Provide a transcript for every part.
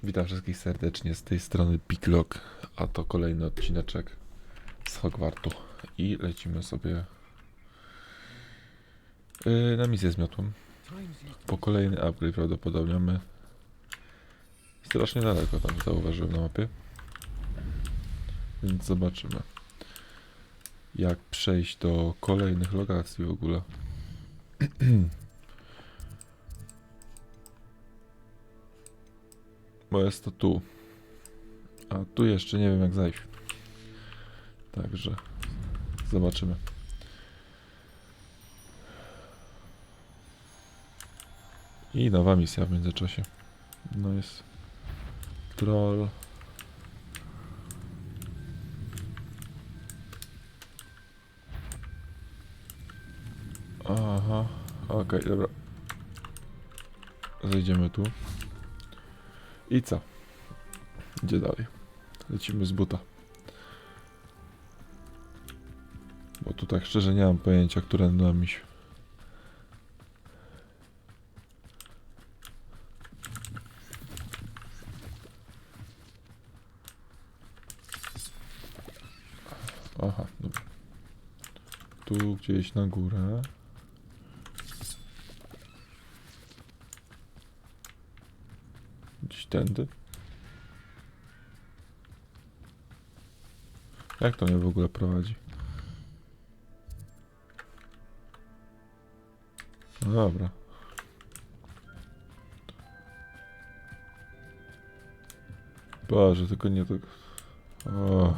Witam wszystkich serdecznie, z tej strony Piklok, a to kolejny odcineczek z Hogwartu i lecimy sobie na misję z miotłem. Po kolejny upgrade prawdopodobnie my strasznie daleko tam zauważyłem na mapie, więc zobaczymy jak przejść do kolejnych lokacji w ogóle. Bo jest to tu, a tu jeszcze nie wiem jak zajść, także zobaczymy. I nowa misja w międzyczasie. No jest troll. Aha, okej, dobra. Zejdziemy tu. I co? Gdzie dalej? Lecimy z buta. Bo tu tak szczerze nie mam pojęcia, którędy mam iść. Aha, dobra. Tu gdzieś na górę. Gdzieś tędy. Jak to mnie w ogóle prowadzi? No dobra. Boże, tylko nie tak. O.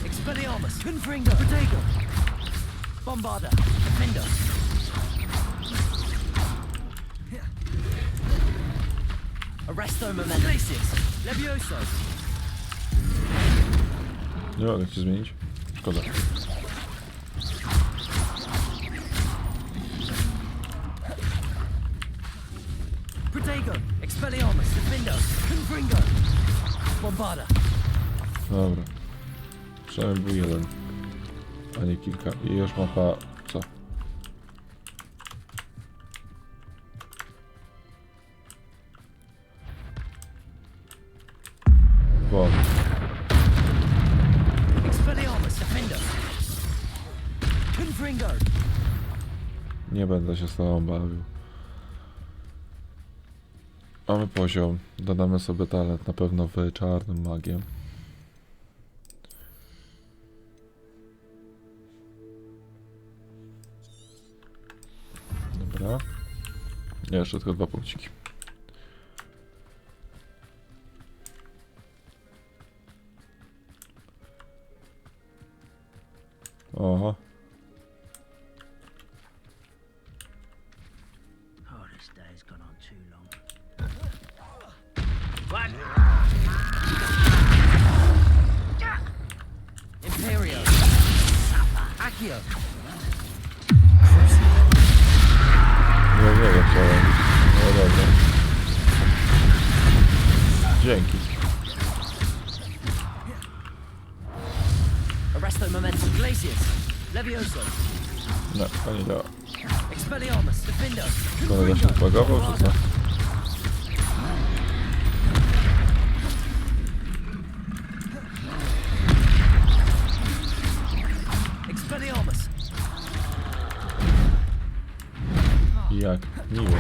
Expelliarmus, Confringo, Protego, Bombarda, Defender. Arresto Momentum, Glacius, Levioso. Nie mogę ci zmienić. Szkoda. Protego, Expelliarmus, Defender, Confringo, Bombarda. Dobra. Przynajmniej był jeden, a nie kilka. I już mapa... co? Won. Expelliarmus, Defender, Confringo. Nie będę się z tobą bawił. Mamy poziom. Dodamy sobie talent na pewno w czarnym magię. Dobra. Nie, jeszcze tylko 2 punkciki. Oho. Oh, this day's gone on too long. Imperio, Accio. Nie chciałem. No dobra. Dzięki. Arresto Momentum, Glacius, Levioso. No, to nie działa. Expelliarmus, Defender, Kolega się zbagował, czy co? Expelliarmus, Jak? Miło.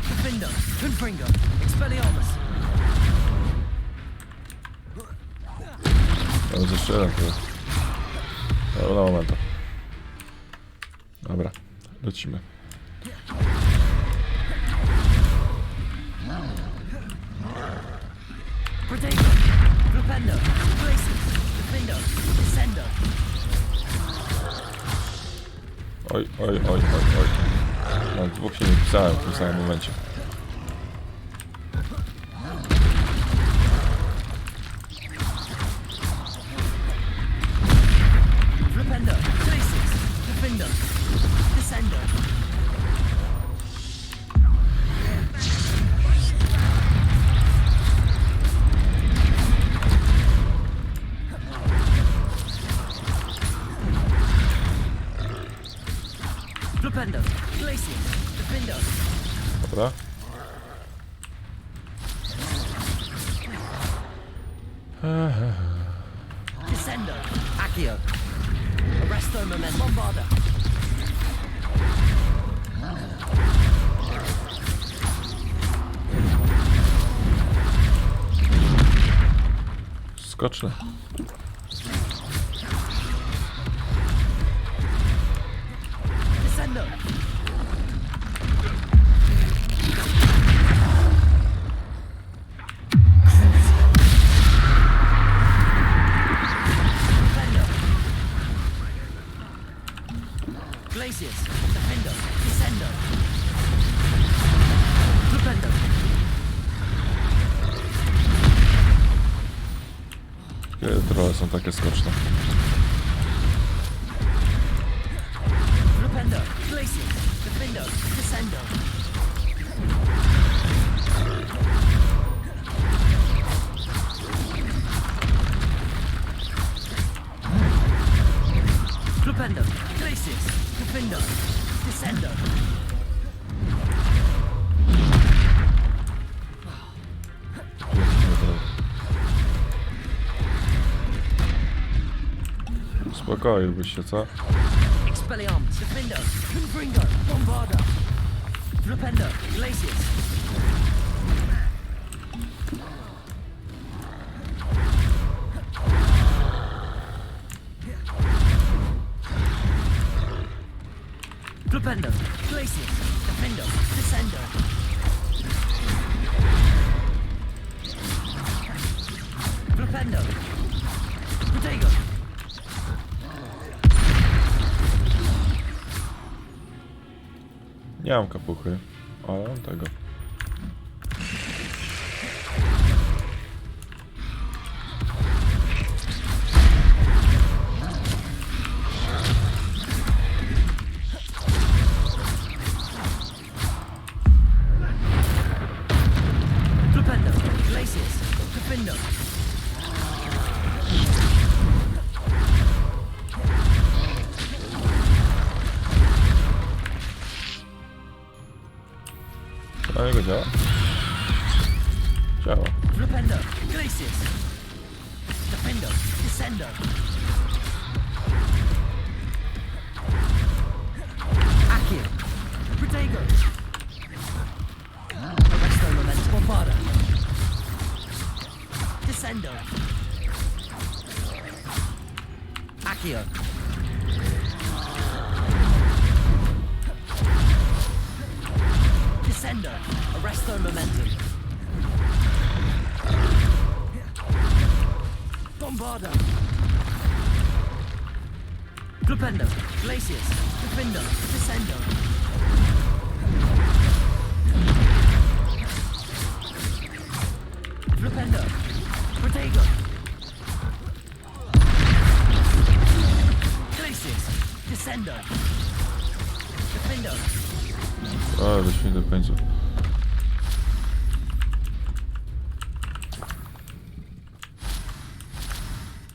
Defender, Confringo, Expelliarmus. Ja już jeszcze jeden teraz. Dobra, moment. Dobra, lecimy. Protego, Flipendo, Glacius, Defender, Descendo. Oj. Na dwóch się nie pisałem w tym samym momencie. Flipendo, Glacius, Defender, Descendo. Flipendo, Glacius, Defendo, Dobra. Descendo, Accio, Arresto Moment, Bombarda, Skoczne. Descendo, Defendo, Glacius, Defendo, Descendo, Flipendo, Trochę są takie skoczne. Flipendo, Glacius, Defendo, Descendo, Flipendo, Glacius, Defendo, Descendo, Uspokoiłbyś się, co? Expelliarmus, Defendo, Confringo, Bombarda, Flipendo, Glacius, Flipendo, Glacius, Defendo, Descendo, Flipendo, Protego, Nie mam kapuchy, ale mam tego. Flipendo, Glacius, Defendo, A jego działa? Działa. Flipendo, Glacius, Defendo, Descendo, Accio, Protego, Arresto Moment, Bombarda, Descendo, Accio, Descendo, Arresto Momentum, Bombarda, Flipendo, Glacius, Defendo, Descendo, Flipendo, Protego, Glacius, Descendo, Defendo, Ale dośmy do końca.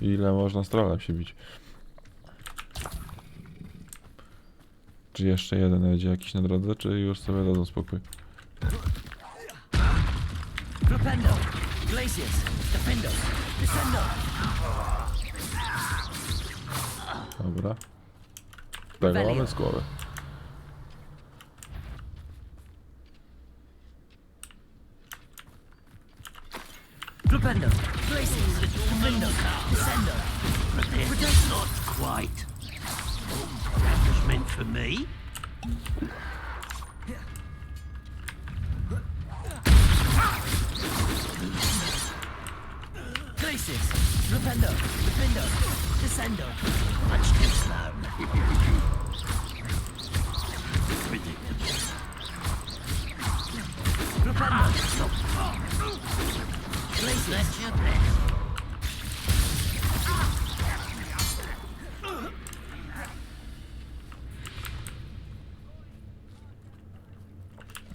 Ile można strolem się bić? Czy jeszcze jeden będzie jakiś na drodze, czy już sobie dadzą spokój? Flipendo, Glacius, Defendo, Descendo, Dobra. Tego mamy z głowy. Flipendo, Glacius, Defendo, Descendo, Not quite. That was meant for me. Glacius, Flipendo, Defendo, Descendo, Much too slow. Predictable. Flipendo, Stop. Glacius, That's your best.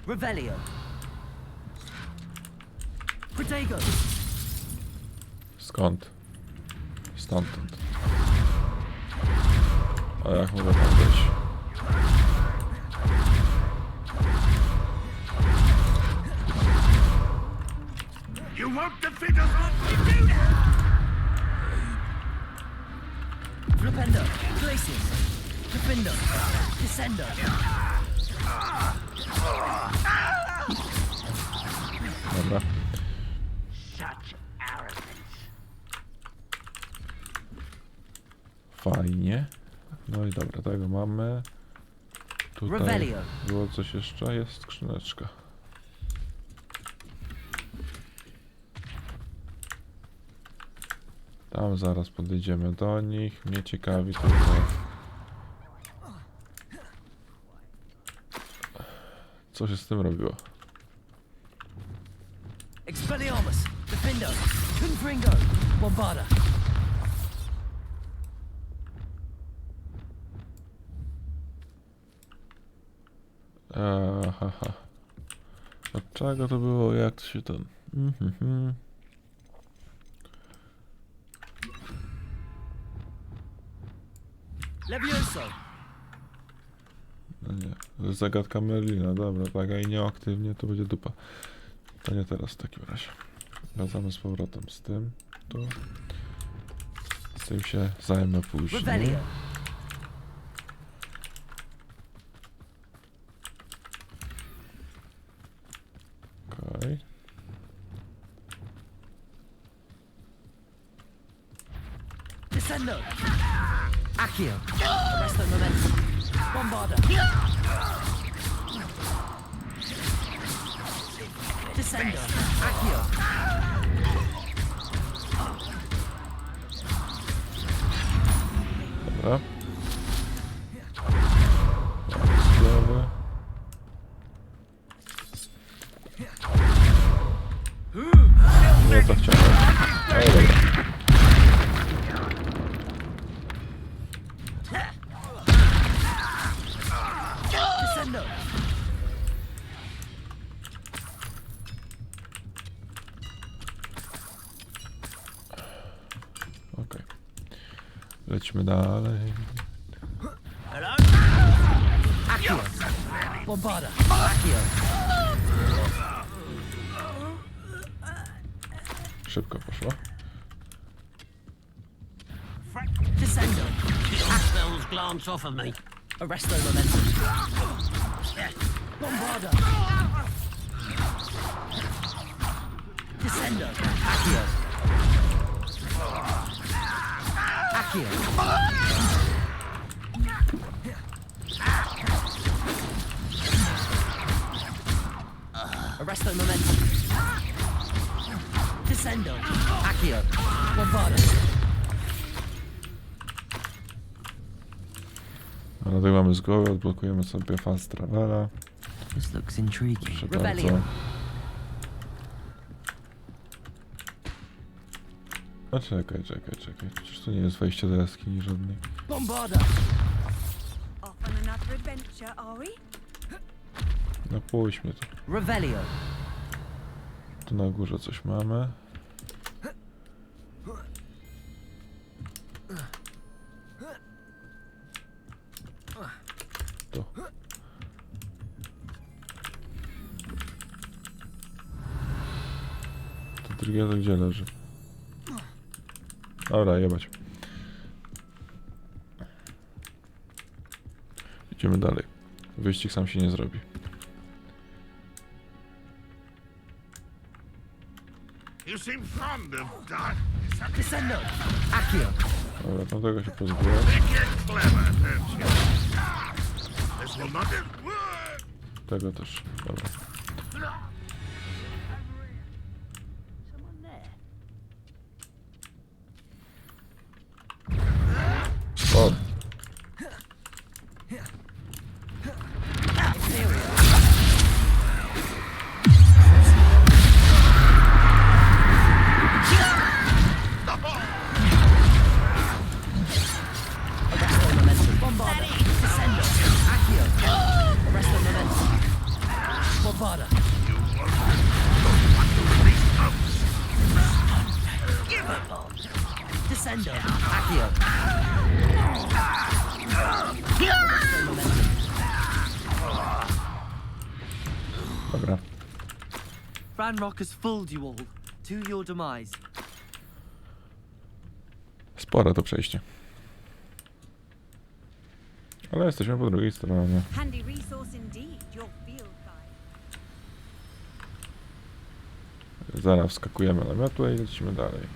Revelio, Protego, Skąd? Stamtąd. A jak mogę tam wejść? You won't defeat us all! You do that! Flipendo. Places. Flipendo. Descendo. Dobra. Such arrogance. Fajnie. No i dobra, tego mamy. Tutaj Revelio. było coś jeszcze? Jest skrzyneczka. Tam zaraz podejdziemy do nich. Mnie ciekawi tylko... Co się z tym robiło? Expelliarmus. Defendo. Confringo. Bombarda. Haha. Od czego to było? Jak to się ten... Levioso. No nie, to jest zagadka Merlina, dobra, tak, a i nieaktywnie to będzie dupa. To nie teraz w takim razie. Wracamy z powrotem z tym, tu. Z tym się zajmę później. Revelio. Okej. Descendo. Accio. Arresto momentum. Bombarda. Descendo. Accio. Dobra. Sklewy. Nie to chciałem. O, dobra. Descendo. Okej. Lecimy dalej. Hello? Accio. Bombarda. Accio. Szybko poszło. Descendo. Your spells glance off of me. Arresto momentum. Bombarda. Descendo. Accio. Accio. Arresto momentum. Descendo. Accio. Bombarda. A na tej mamy z głowy, odblokujemy sobie fast travela. This looks intriguing. Proszę Rebellion. bardzo. A czekaj. Przecież tu nie jest wejście do jaskini żadnej. Bombarda. Off on another adventure, are we? No pójdź mnie tu. Revelio. Tu na górze coś mamy. Tu. To drugie to gdzie leży? Dobra, jebać. Idziemy dalej. Wyścig sam się nie zrobi. You seem fond of dark. Descendo. Accio. Dobra, tamtego się pozbyłem. Think you're clever, don't you? This will not do. Tego też. Dobra. Someone there. O! Arresto momentum. Bombarda. Descendo. Accio. Arresto momentum. Bombarda. Descendo. Accio. Arresto momentum. Dobra. Ranrock has fooled you all. To your demise. Spore to przejście. Ale jesteśmy po drugiej stronie. Handy resource indeed, your field guide. Zaraz wskakujemy na miotłę i lecimy dalej.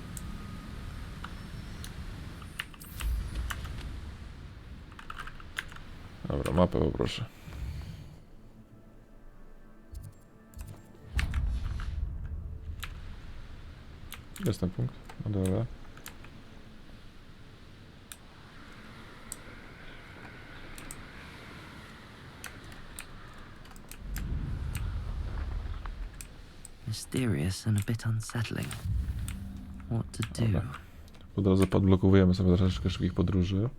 Dobra, mapę poproszę. Jest ten punkt, na dole. Mysterious and a bit unsettling. What to do? Dobra. Po drodze podblokowujemy sobie troszeczkę szybkich podróży,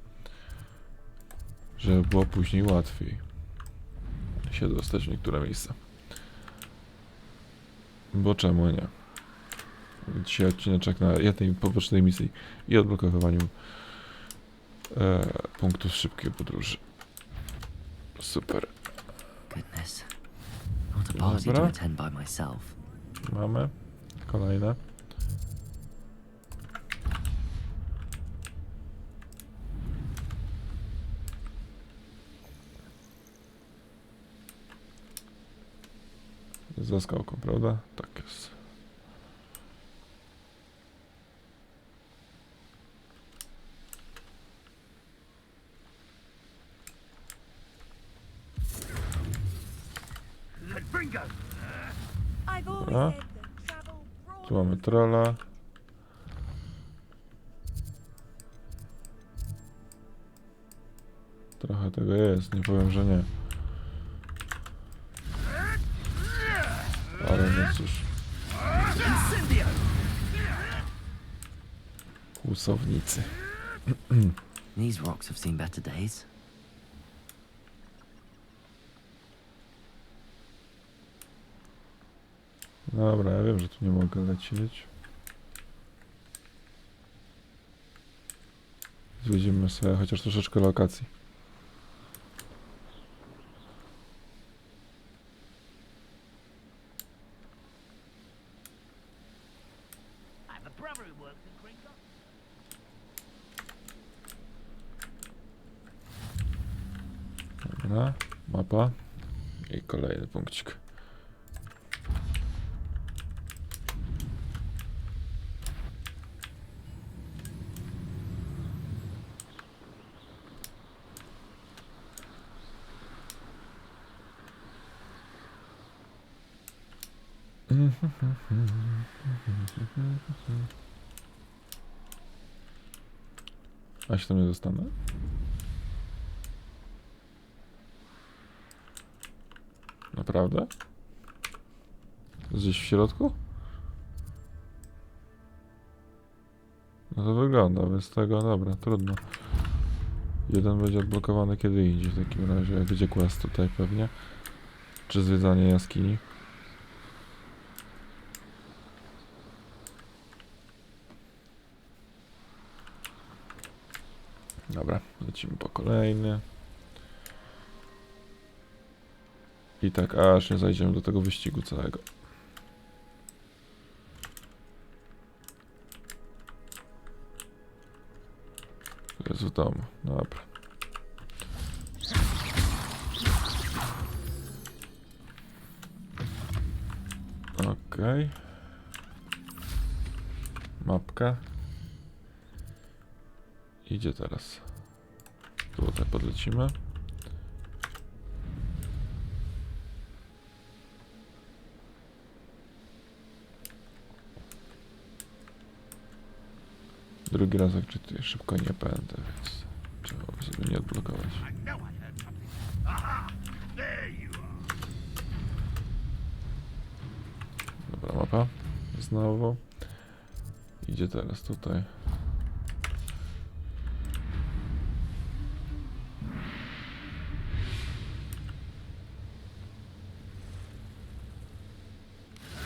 żeby było później łatwiej się dostać w niektóre miejsca. Bo czemu nie? Dzisiaj odcineczek na jednej pobocznej misji i odblokowywaniu punktów szybkiej podróży. Super. Goodness. Not a party to attend by myself. Mamy kolejne. Za skałką, prawda? Tak jest. Bingo! I've always Dobra. said that travel broad. Tu mamy trolla. Trochę tego jest, nie powiem, że nie. Ale no cóż. Incendio! Kłusownicy. These rocks have seen better days. Dobra, ja wiem, że tu nie mogę lecieć. Zwiedzimy sobie chociaż troszeczkę lokacji. I have a brother who works in Gringo. Dobra, mapa. I kolejny punkcik. A się tam nie dostanę? Naprawdę? Gdzieś w środku? No to wygląda, bez tego, dobra, trudno. Jeden będzie odblokowany kiedy indziej w takim razie, jak będzie quest tutaj pewnie. Czy zwiedzanie jaskini. Dobra, lecimy po kolejny. I tak aż nie zajdziemy do tego wyścigu całego. To jest w domu, dobra. Okej. Mapka. Idzie teraz. Tutaj podlecimy. Drugi raz jak czytuję, szybko nie będę, więc trzeba by sobie nie odblokować. I know I heard something. Aha! There you are. Dobra, mapa. Znowu. Idzie teraz tutaj.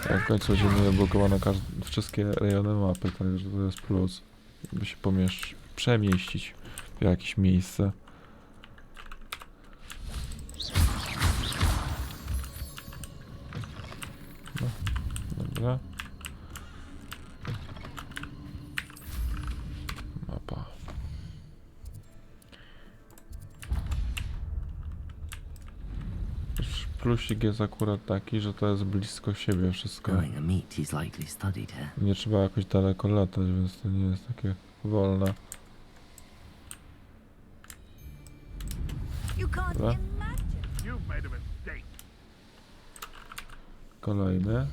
Tak, w końcu będzie mieli odblokowane wszystkie rejony mapy, także to jest plus. By się przemieścić w jakieś miejsce. plusik jest akurat taki, że to jest blisko siebie wszystko. Knowing the meat, he's likely studied here. Nie trzeba jakoś daleko latać, więc to nie jest takie wolne. You can't Dobra. imagine. You've made a mistake. Kolejny.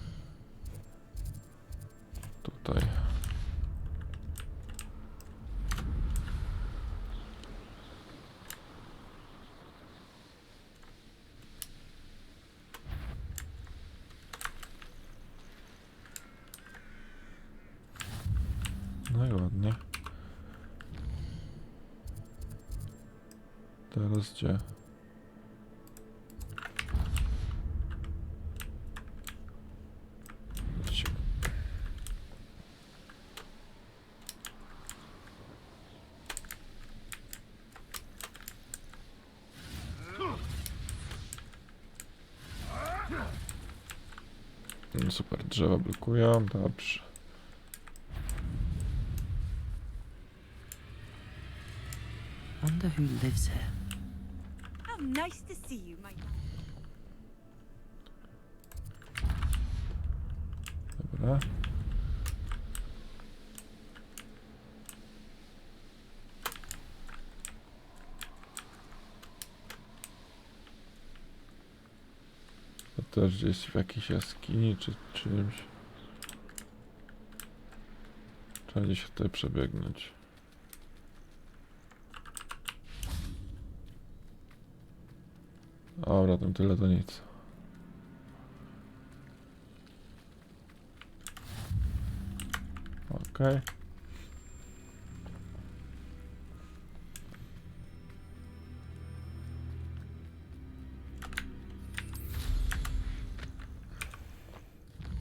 Tutaj. No i ładnie. Teraz gdzie? Lecimy. No super, drzewa blokują, dobrze. Wonder who lives here. How nice to see you, my Dobra. To też gdzieś w jakiejś jaskini czy czymś. Trzeba gdzieś tutaj przebiegnąć. Dobra, tam tyle to nic. Okej.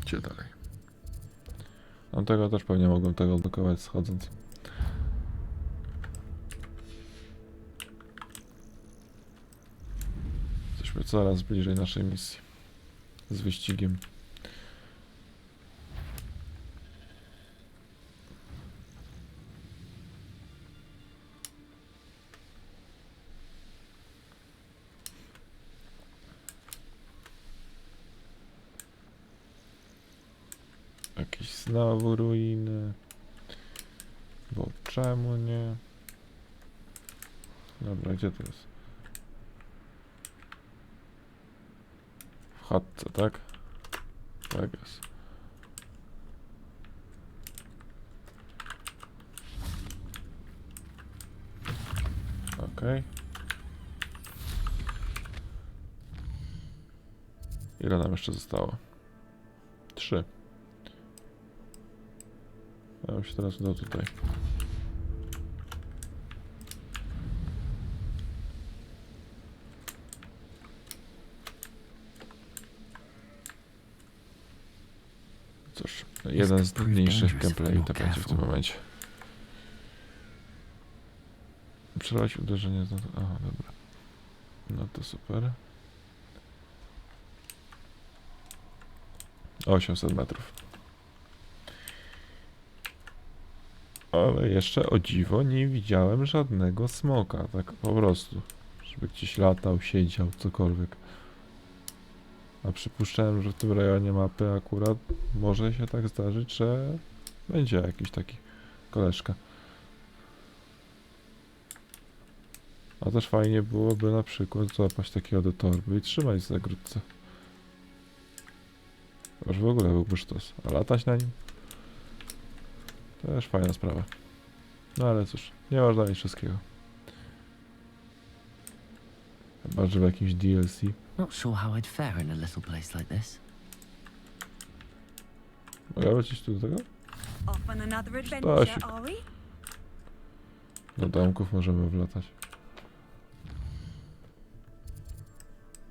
Gdzie dalej? No tego też pewnie mogłem tego blokować schodząc. Jesteśmy coraz bliżej naszej misji. Z wyścigiem. Jakieś znowu ruiny. Bo czemu nie? Dobra, gdzie to jest? W chatce, tak? Tak jest. Okej. Ile nam jeszcze zostało? 3. Ja bym się teraz udał tutaj. Cóż, jeden z trudniejszych gameplay to będzie w tym momencie. Przerobić uderzenie. Aha, dobra. No to super. 800 metrów. Ale jeszcze o dziwo nie widziałem żadnego smoka, tak po prostu. Żeby gdzieś latał, siedział, cokolwiek. A przypuszczałem, że w tym rejonie mapy akurat może się tak zdarzyć, że będzie jakiś taki koleżka. A też fajnie byłoby na przykład złapać takiego do torby i trzymać za grudce. Aż w ogóle byłby sztos. A latać na nim? Też fajna sprawa. No ale cóż, nie można mieć wszystkiego. Chyba, że w jakimś DLC. Not sure how I'd fare in a little place like this. Mogę wrócić tu do tego? Off on another adventure, Stasik. are we? Do domków możemy wlatać.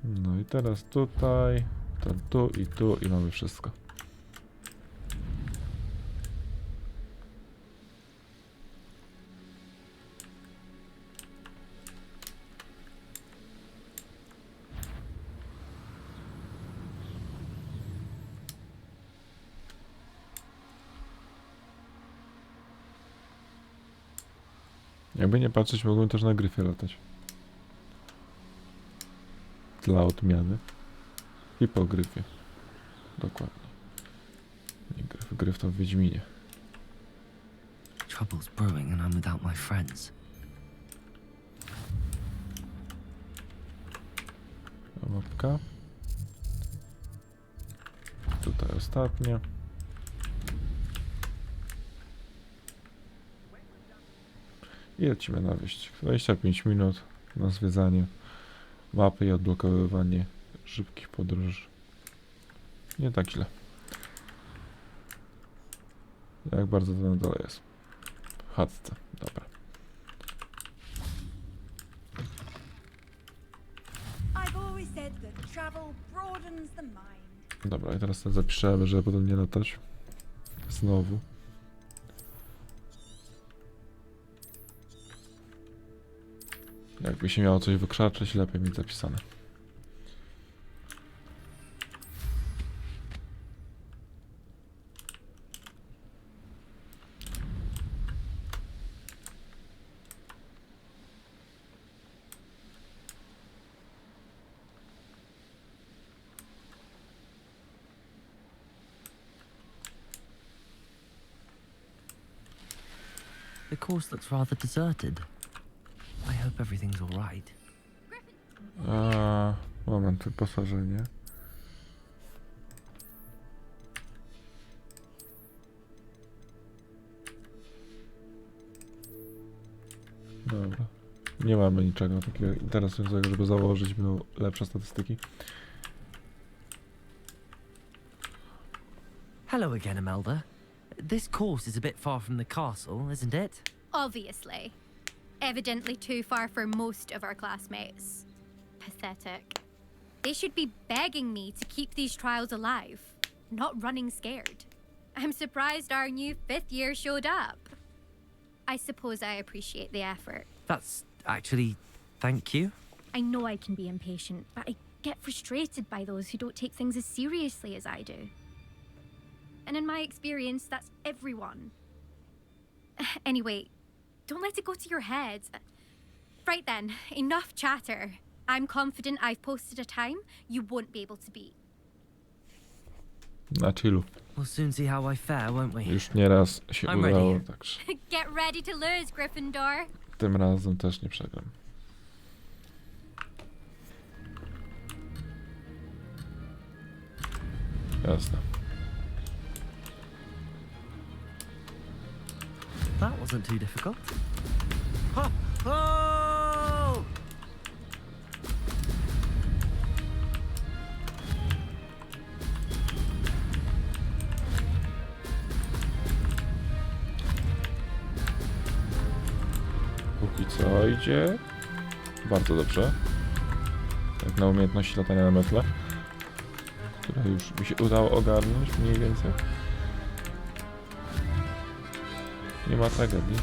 No i teraz tutaj, to tu i mamy wszystko. Jakby nie patrzeć, mogłem też na gryfie latać. Dla odmiany. Hipogryfie. Dokładnie. Nie gryf, gryf to w Wiedźminie. Trouble's brewing and I'm without my friends. Mapka. Tutaj ostatnie. I lecimy na wyścig. 25 minut na zwiedzanie mapy i odblokowywanie szybkich podróży. Nie tak źle. Jak bardzo to na dole jest? W chatce. Dobra. I've always said that travel broadens the mind. Dobra, i teraz to zapiszemy, żeby potem nie latać. Znowu. Jakby się miało coś wykrzaczyć, lepiej mieć zapisane. The course looks rather deserted. I hope everything's all right. Moment, wyposażenie. Dobra. Nie mamy niczego takiego interesującego, żeby założyć, by miał lepsze statystyki. Hello again, Imelda. This course is a bit far from the castle, isn't it? Obviously. Evidently too far for most of our classmates. Pathetic. They should be begging me to keep these trials alive, not running scared. I'm surprised our new 5th year showed up. I suppose I appreciate the effort. That's actually... thank you. I know I can be impatient, but I get frustrated by those who don't take things as seriously as I do. And in my experience, that's everyone. Anyway, don't let it go to your head. Right then, enough chatter. I'm confident I've posted a time you won't be able to beat. Na chillu. We'll soon see how I fare, won't we? Już nieraz się I'm udało, ready. także Get ready to lose, Gryffindor. tym razem też nie przegram. Jasne. That wasn't too difficult. Ho! Ho! Póki co idzie bardzo dobrze. Jak na umiejętności latania na metle, które już mi się udało ogarnąć mniej więcej. Nie ma tragedii.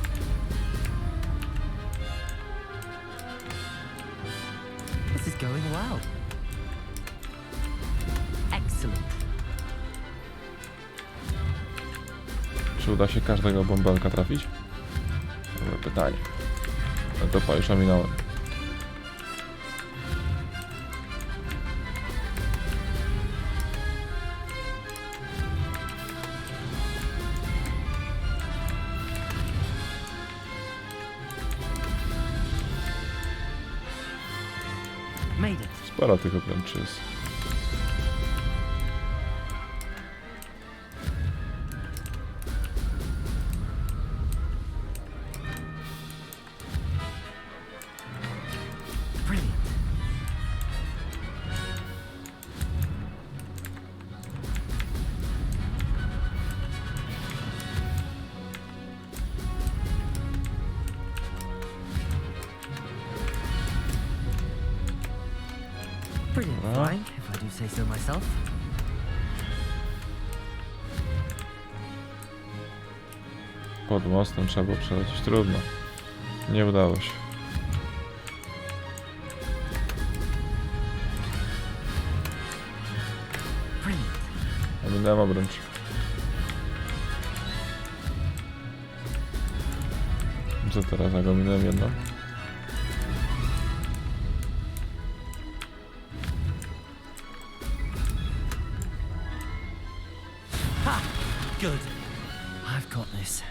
This is going well. Excellent. Czy uda się każdego bąbelka trafić? Dobre pytanie. No to już ominąłem. Made it. Sporo tych obręczy jest. Brilliant. Brilliant Well. flying, if I do say so myself. Pod mostem trzeba było przelecieć. Trudno. Nie udało się. Brilliant. Ominąłem obręcz. Co teraz? Jak ominąłem jedno? Good. I've got this.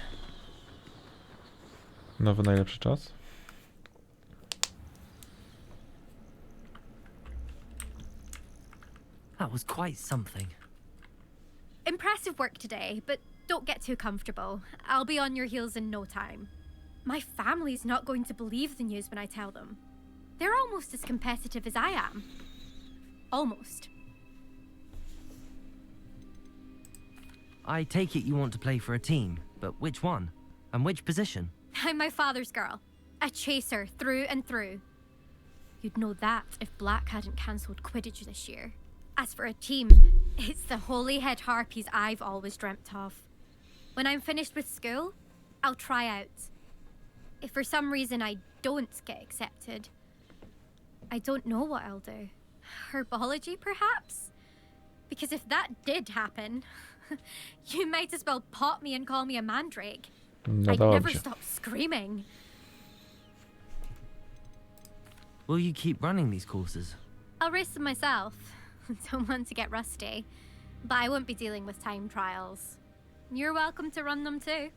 Nowy najlepszy czas. That was quite something. Impressive work today, but don't get too comfortable. I'll be on your heels in no time. My family's not going to believe the news when I tell them. They're almost as competitive as I am. Almost. I take it you want to play for a team, but which one? And which position? I'm my father's girl. A chaser through and through. You'd know that if Black hadn't cancelled Quidditch this year. As for a team, it's the holy-head harpies I've always dreamt of. When I'm finished with school, I'll try out. If for some reason I don't get accepted, I don't know what I'll do. Herbology, perhaps? Because if that did happen, you might as well pop me and call me a mandrake. No I'd dobrze. never stop screaming. Will you keep running these courses? I'll race them myself. Don't want to get rusty. But I won't be dealing with time trials. You're welcome to run them too.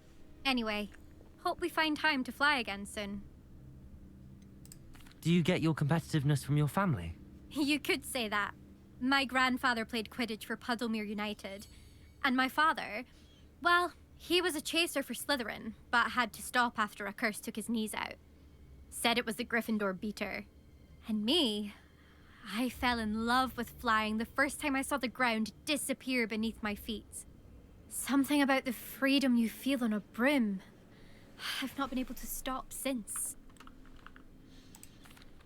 Anyway, hope we find time to fly again soon. Do you get your competitiveness from your family? You could say that. My grandfather played Quidditch for Puddlemere United. And my father, well, he was a chaser for Slytherin, but had to stop after a curse took his knees out. Said it was the Gryffindor beater. And me, I fell in love with flying the first time I saw the ground disappear beneath my feet. Something about the freedom you feel on a broom. I've not been able to stop since.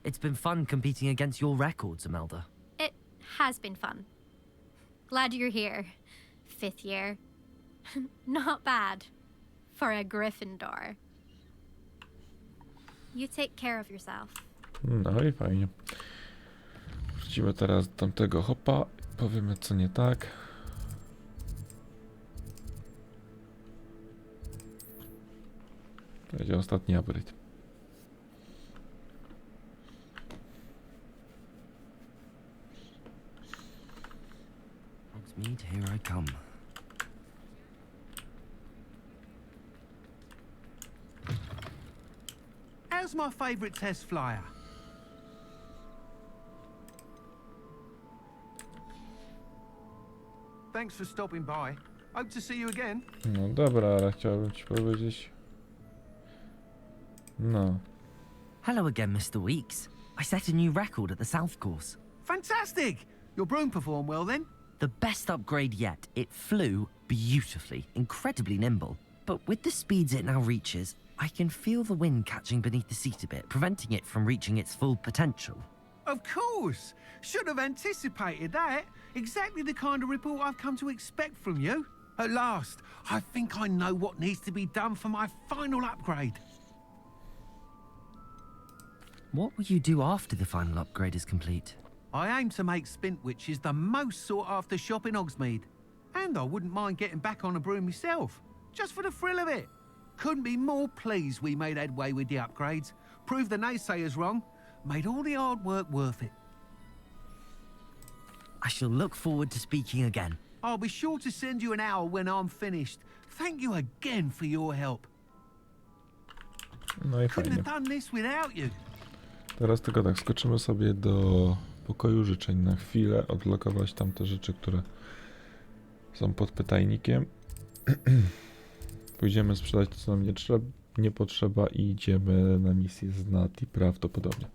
It's been fun competing against your records, Imelda. It has been fun. Glad you're here. 5th year. Not bad. For a Gryffindor. You take care of yourself. No i fajnie. Wrócimy teraz do tamtego hopa. Powiemy co nie tak. To będzie ostatni upgrade. Hogsmeade, here I come. How's my favourite test flyer? Thanks for stopping by. Hope to see you again. No dobra, ale chciałbym ci powiedzieć. No. Hello again, Mr. Weeks. I set a new record at the South Course. Fantastic! Your broom performed well then? The best upgrade yet. It flew beautifully, incredibly nimble. But with the speeds it now reaches, I can feel the wind catching beneath the seat a bit, preventing it from reaching its full potential. Of course! Should have anticipated that. Exactly the kind of report I've come to expect from you. At last, I think I know what needs to be done for my final upgrade. What will you do after the final upgrade is complete? I aim to make Spintwitches the most sought-after shop in Hogsmeade. And I wouldn't mind getting back on a broom myself, just for the thrill of it. Couldn't be more pleased we made headway with the upgrades, proved the naysayers wrong, made all the hard work worth it. I shall look forward to speaking again. I'll be sure to send you an hour when I'm finished. Thank you again for your help. No i Couldn't fajnie. have done this without you. Teraz tylko tak, skoczymy sobie do pokoju życzeń na chwilę, odblokować tam te rzeczy, które są pod pytajnikiem. Pójdziemy sprzedać to, co nam nie potrzeba i idziemy na misję z Nati prawdopodobnie.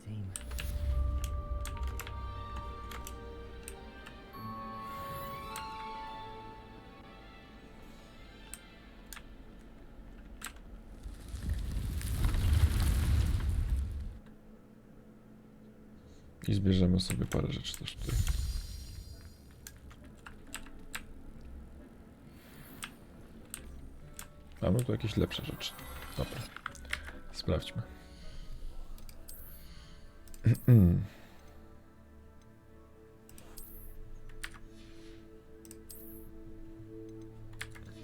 Team. I zbierzemy sobie parę rzeczy też tutaj. Mamy tu jakieś lepsze rzeczy. Dobra. Sprawdźmy.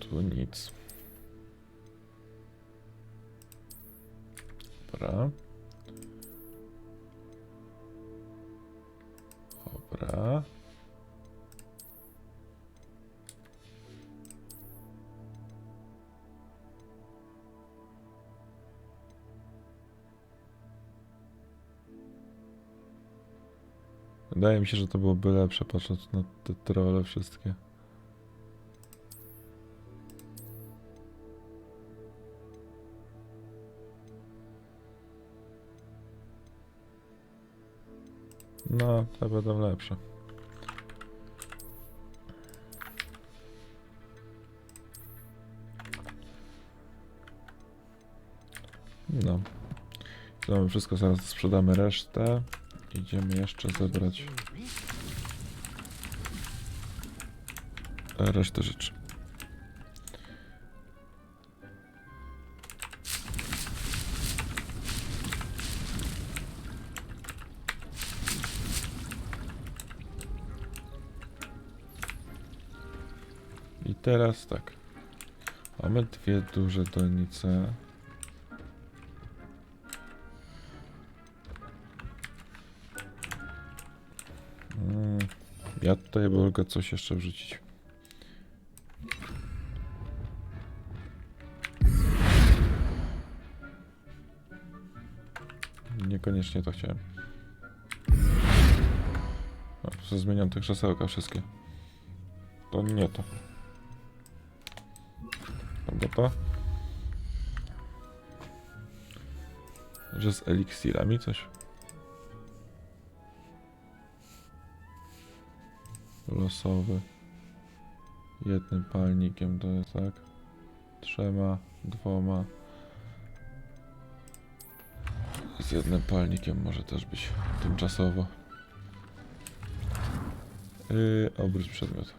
Tu nic. Dobra. Dobra. Wydaje mi się, że to byłoby lepsze, patrząc na te trolle wszystkie. No, te będą lepsze. No. To mamy wszystko, zaraz sprzedamy resztę. Idziemy jeszcze zebrać resztę rzeczy. I teraz tak. Mamy dwie duże donice. Ja tutaj mogę coś jeszcze wrzucić. Niekoniecznie to chciałem. O, zmieniam te krzesełka wszystkie. To nie to. Dobra to. Że z eliksirami coś. Losowy. Jednym palnikiem to jest tak. 3, 2. Z jednym palnikiem może też być tymczasowo. Obróć przedmiot.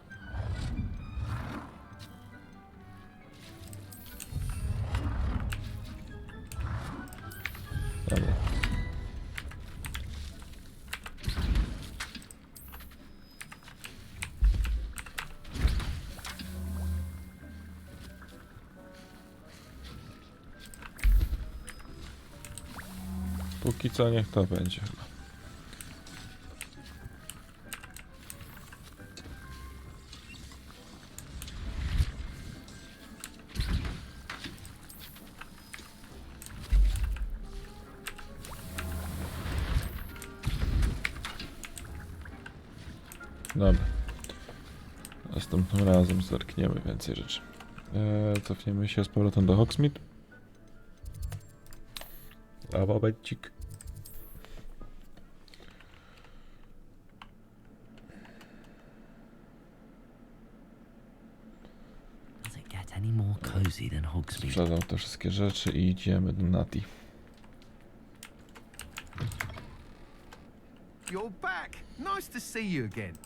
Dobra. Póki co niech to będzie chyba. Dobra. Następnym razem zerkniemy więcej rzeczy. Cofniemy się z powrotem do Hogsmeade. A momencik. Does it get any more cozy than Hogsmeade? Sprzedał te wszystkie rzeczy i idziemy do Nati. You're back. Nice to see you again.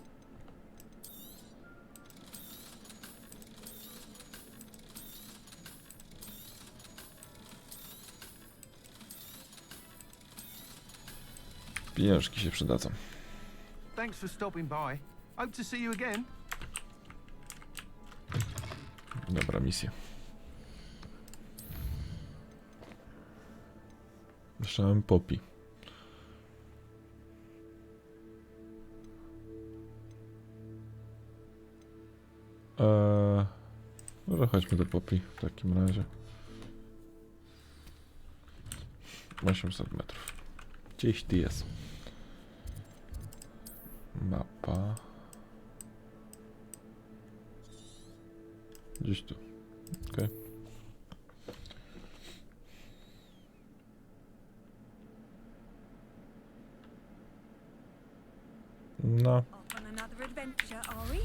Pieniążki się przydadzą. Thanks for stopping by. Hope to see you again. Dobra misja. Jeszcze mam Poppy. Może chodźmy do Poppy w takim razie. 800 metrów. Gdzieś ty jest. Mapa. Gdzieś tu. Okej. No. Off on another adventure, are we?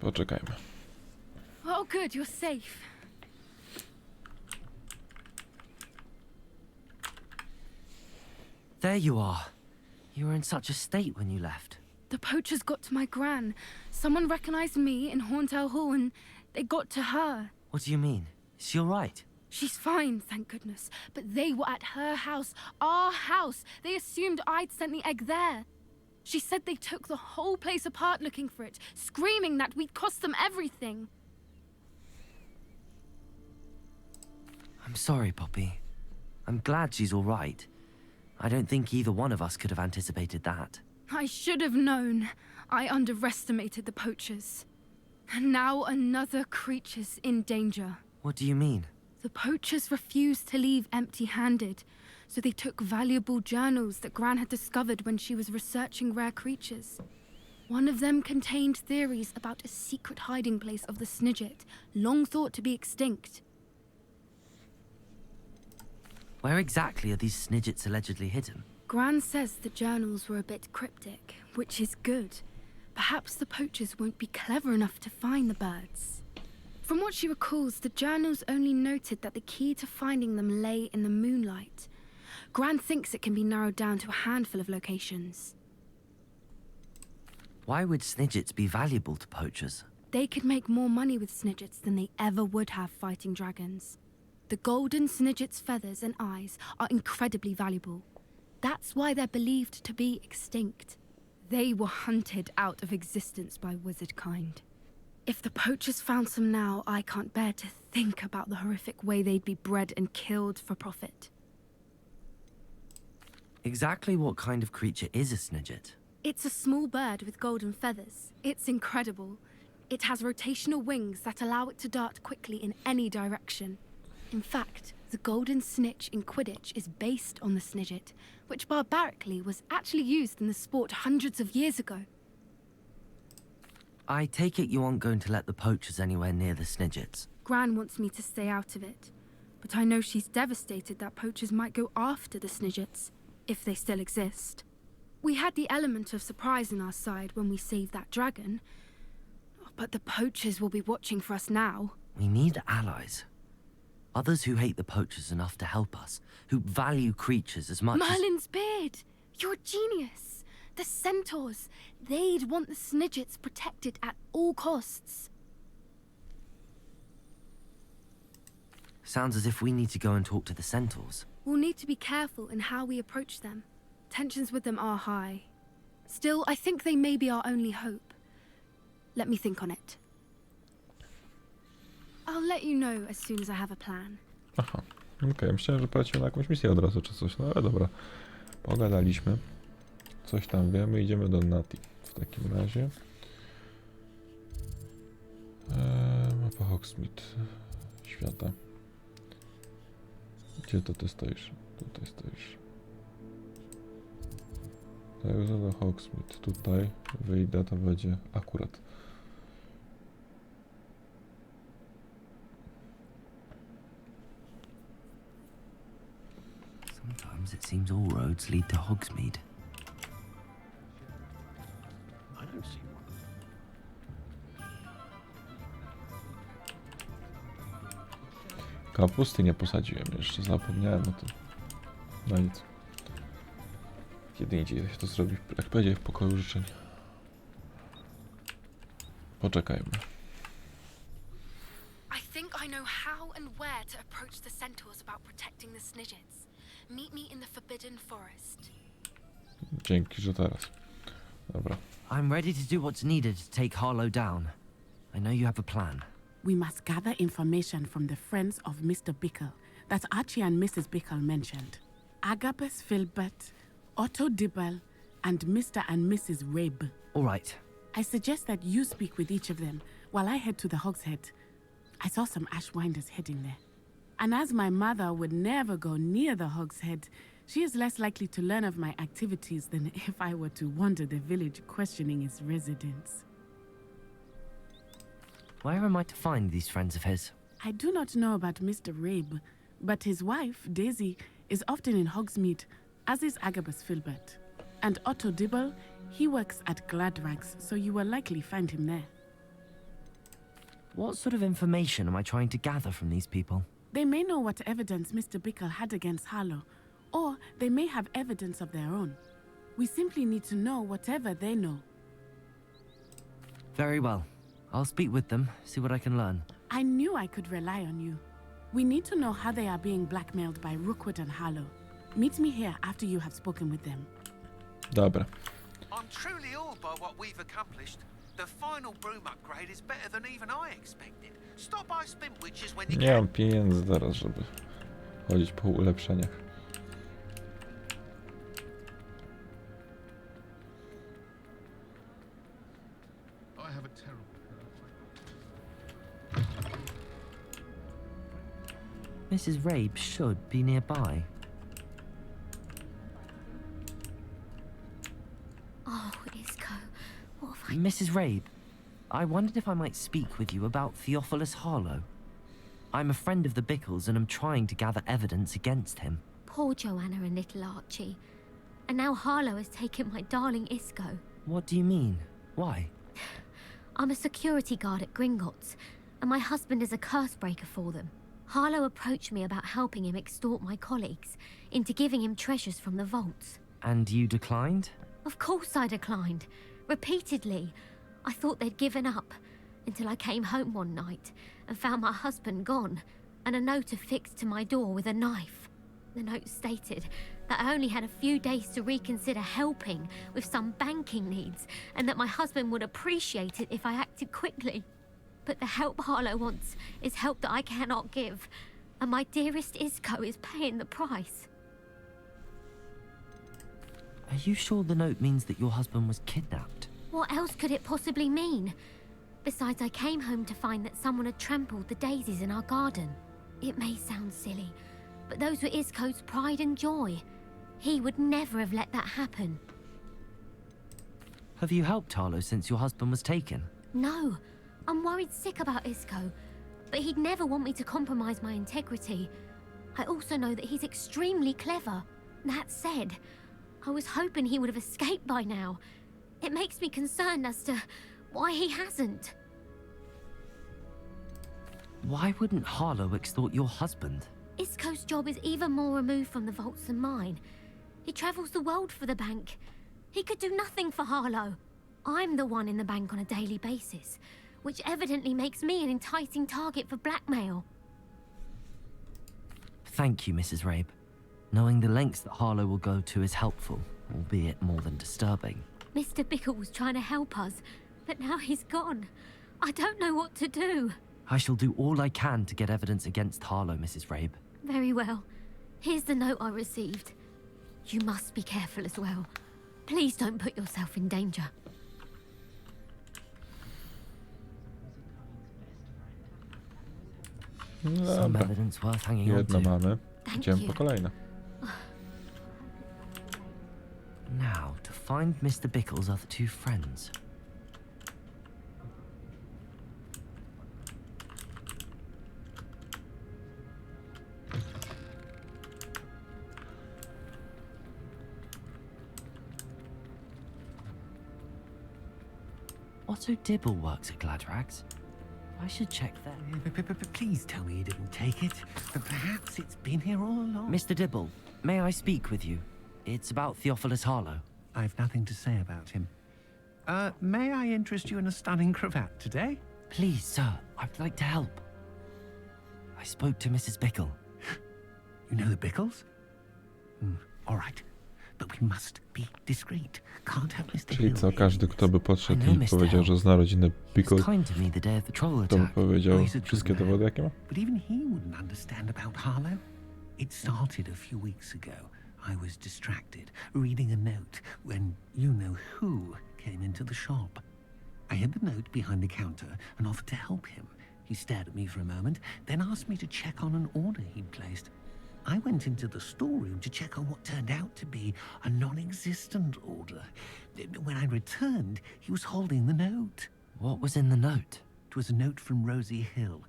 Poczekajmy. Oh, good, you're safe. There you are. You were in such a state when you left. The poachers got to my gran. Someone recognized me in Horntail Hall and they got to her. What do you mean? Is she all right? She's fine, thank goodness. But they were at her house, our house. They assumed I'd sent the egg there. She said they took the whole place apart looking for it, screaming that we'd cost them everything. I'm sorry, Poppy. I'm glad she's all right. I don't think either one of us could have anticipated that. I should have known. I underestimated the poachers. And now another creature's in danger. What do you mean? The poachers refused to leave empty-handed, so they took valuable journals that Gran had discovered when she was researching rare creatures. One of them contained theories about a secret hiding place of the Snidget, long thought to be extinct. Where exactly are these Snidgets allegedly hidden? Gran says the journals were a bit cryptic, which is good. Perhaps the poachers won't be clever enough to find the birds. From what she recalls, the journals only noted that the key to finding them lay in the moonlight. Gran thinks it can be narrowed down to a handful of locations. Why would Snidgets be valuable to poachers? They could make more money with Snidgets than they ever would have fighting dragons. The golden Snidget's feathers and eyes are incredibly valuable. That's why they're believed to be extinct. They were hunted out of existence by wizard kind. If the poachers found some now, I can't bear to think about the horrific way they'd be bred and killed for profit. Exactly what kind of creature is a Snidget? It's a small bird with golden feathers. It's incredible. It has rotational wings that allow it to dart quickly in any direction. In fact, the golden snitch in Quidditch is based on the Snidget, which barbarically was actually used in the sport hundreds of years ago. I take it you aren't going to let the poachers anywhere near the Snidgets. Gran wants me to stay out of it, but I know she's devastated that poachers might go after the Snidgets, if they still exist. We had the element of surprise on our side when we saved that dragon, but the poachers will be watching for us now. We need allies. Others who hate the poachers enough to help us, who value creatures as much as... Merlin's beard! You're a genius! The centaurs! They'd want the Snidgets protected at all costs. Sounds as if we need to go and talk to the centaurs. We'll need to be careful in how we approach them. Tensions with them are high. Still, I think they may be our only hope. Let me think on it. I'll let you know as soon as I have a plan. Aha, okej, myślałem, że polecimy na jakąś misję od razu czy coś, no ale dobra. Pogadaliśmy. Coś tam wiemy, idziemy do Nati w takim razie. Mapa Hogsmeade świata. Gdzie to ty stoisz? Tutaj stoisz. Tak, do Hogsmeade. Tutaj wyjdę, to będzie akurat. Sometimes it seems all roads lead to Hogsmeade. I don't see one. Kapusty nie posadziłem jeszcze, zapomniałem o tym. No nic. Kiedy indziej się to zrobi, jak będzie w pokoju życzeń. Poczekajmy. I think I know how and where to approach the centaurs about protecting the Snidgets. Meet me in the Forbidden Forest. Dzięki, że teraz. Dobra. I'm ready to do what's needed to take Harlow down. I know you have a plan. We must gather information from the friends of Mr. Bickle that Archie and Mrs. Bickle mentioned. Agabus Filbert, Otto Dibble, and Mr. and Mrs. Rabe. All right. I suggest that you speak with each of them while I head to the Hogshead. I saw some Ashwinders heading there. And as my mother would never go near the Hogshead, she is less likely to learn of my activities than if I were to wander the village questioning its residents. Where am I to find these friends of his? I do not know about Mr. Rabe, but his wife, Daisy, is often in Hogsmeade, as is Agabus Filbert. And Otto Dibble, he works at Gladrags, so you will likely find him there. What sort of information am I trying to gather from these people? They may know what evidence Mr. Bickle had against Harlow, or they may have evidence of their own. We simply need to know whatever they know. Very well. I'll speak with them, see what I can learn. I knew I could rely on you. We need to know how they are being blackmailed by Rookwood and Harlow. Meet me here after you have spoken with them. Dobra. I'm truly awed by what we've accomplished. The final broom upgrade is better than even I expected. Stop by Spintwitches when you Nie can. mam pieniędzy teraz, żeby chodzić po ulepszeniach. I have a terrible. Mrs. Rabe should be nearby. Oh, Isco, what have I... Mrs. Rabe, I wondered if I might speak with you about Theophilus Harlow. I'm a friend of the Bickles and am trying to gather evidence against him. Poor Joanna and little Archie. And now Harlow has taken my darling Isco. What do you mean? Why? I'm a security guard at Gringotts, and my husband is a curse breaker for them. Harlow approached me about helping him extort my colleagues into giving him treasures from the vaults. And you declined? Of course I declined. Repeatedly. I thought they'd given up, until I came home one night and found my husband gone, and a note affixed to my door with a knife. The note stated that I only had a few days to reconsider helping with some banking needs, and that my husband would appreciate it if I acted quickly. But the help Harlow wants is help that I cannot give, and my dearest Isco is paying the price. Are you sure the note means that your husband was kidnapped? What else could it possibly mean? Besides, I came home to find that someone had trampled the daisies in our garden. It may sound silly, but those were Isco's pride and joy. He would never have let that happen. Have you helped Harlow since your husband was taken? No, I'm worried sick about Isco, but he'd never want me to compromise my integrity. I also know that he's extremely clever. That said, I was hoping he would have escaped by now. It makes me concerned as to why he hasn't. Why wouldn't Harlow extort your husband? Isco's job is even more removed from the vaults than mine. He travels the world for the bank. He could do nothing for Harlow. I'm the one in the bank on a daily basis, which evidently makes me an enticing target for blackmail. Thank you, Mrs. Rabe. Knowing the lengths that Harlow will go to is helpful, albeit more than disturbing. Mr. Bickle was trying to help us, but now he's gone. I don't know what to do. I shall do all I can to get evidence against Harlow, Mrs. Rabe. Very well. Here's the note I received. You must be careful as well. Please don't put yourself in danger. Some Dobra, evidence worth hanging on jedno to. mamy. Thank Idziemy you. po kolejne. Now, to find Mr. Bickle's other two friends. Otto Dibble works at Gladrags. I should check that. Please tell me you didn't take it. Perhaps it's been here all along. Mr. Dibble, may I speak with you? It's about Theophilus Harlow. I've nothing to say about him. May I interest you in a stunning cravat today? Please, sir, I'd like to help. I spoke to Mrs. Bickle. You know the Bickles? All right. But we must be discreet. Can't have Mr. Czyli Hill co, here. każdy kto by podszedł I know, i Mr. powiedział, Hill. że zna rodzinę He Pickle, was kind to me the day of the troll to by attack. powiedział Oh, he's a good wszystkie man. dowody jakie ma? But even he wouldn't understand about Harlow. It started a few weeks ago. I was distracted, reading a note, when you-know-who came into the shop. I hid the note behind the counter and offered to help him. He stared at me for a moment, then asked me to check on an order he'd placed. I went into the storeroom to check on what turned out to be a non-existent order. When I returned, he was holding the note. What was in the note? It was a note from Rosie Hill,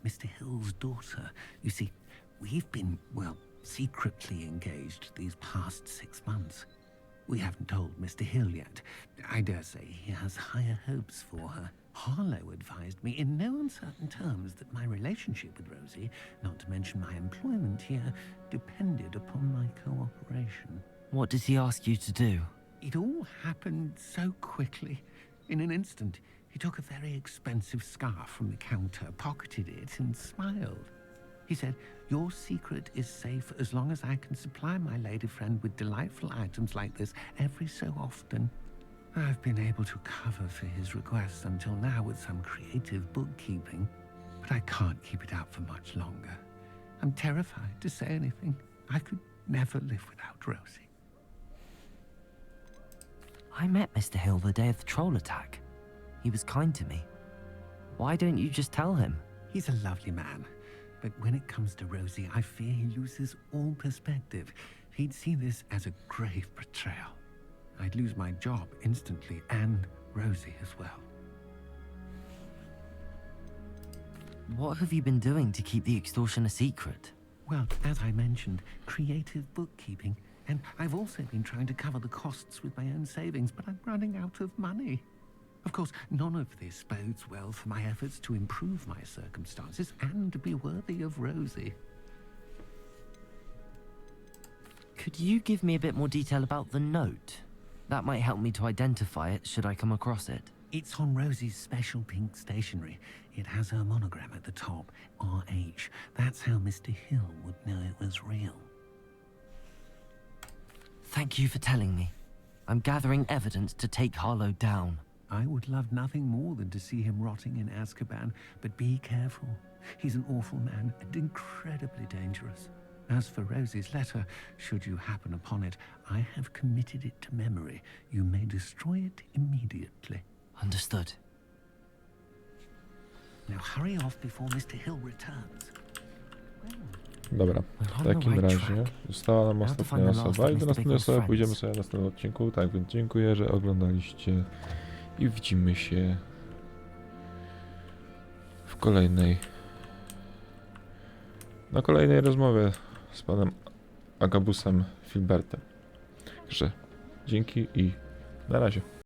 Mr. Hill's daughter. You see, we've been, well, secretly engaged these past 6 months. We haven't told Mr. Hill yet. I dare say he has higher hopes for her. Harlow advised me in no uncertain terms that my relationship with Rosie, not to mention my employment here, depended upon my cooperation. What does he ask you to do? It all happened so quickly. In an instant, he took a very expensive scarf from the counter, pocketed it, and smiled. He said, your secret is safe as long as I can supply my lady friend with delightful items like this every so often. I've been able to cover for his requests until now with some creative bookkeeping, but I can't keep it up for much longer. I'm terrified to say anything. I could never live without Rosie. I met Mr. Hill the day of the troll attack. He was kind to me. Why don't you just tell him? He's a lovely man, but when it comes to Rosie, I fear he loses all perspective. He'd see this as a grave betrayal. I'd lose my job instantly, and Rosie as well. What have you been doing to keep the extortion a secret? Well, as I mentioned, creative bookkeeping, and I've also been trying to cover the costs with my own savings, but I'm running out of money. Of course, none of this bodes well for my efforts to improve my circumstances and to be worthy of Rosie. Could you give me a bit more detail about the note? That might help me to identify it should I come across it. It's on Rosie's special pink stationery. It has her monogram at the top, RH. That's how Mr. Hill would know it was real. Thank you for telling me. I'm gathering evidence to take Harlow down. I would love nothing more than to see him rotting in Azkaban, but be careful. He's an awful man and incredibly dangerous. As for Rosie's letter, should you happen upon it, I have committed it to memory. You may destroy it immediately. Understood. Now hurry off before Mr. Hill returns. Dobra, w takim razie została nam ostatnia osoba i do następnej osoby pójdziemy sobie w następnym odcinku. Tak więc dziękuję, że oglądaliście i widzimy się w na kolejnej rozmowie z panem Agabusem Filbertem. Także dzięki i na razie.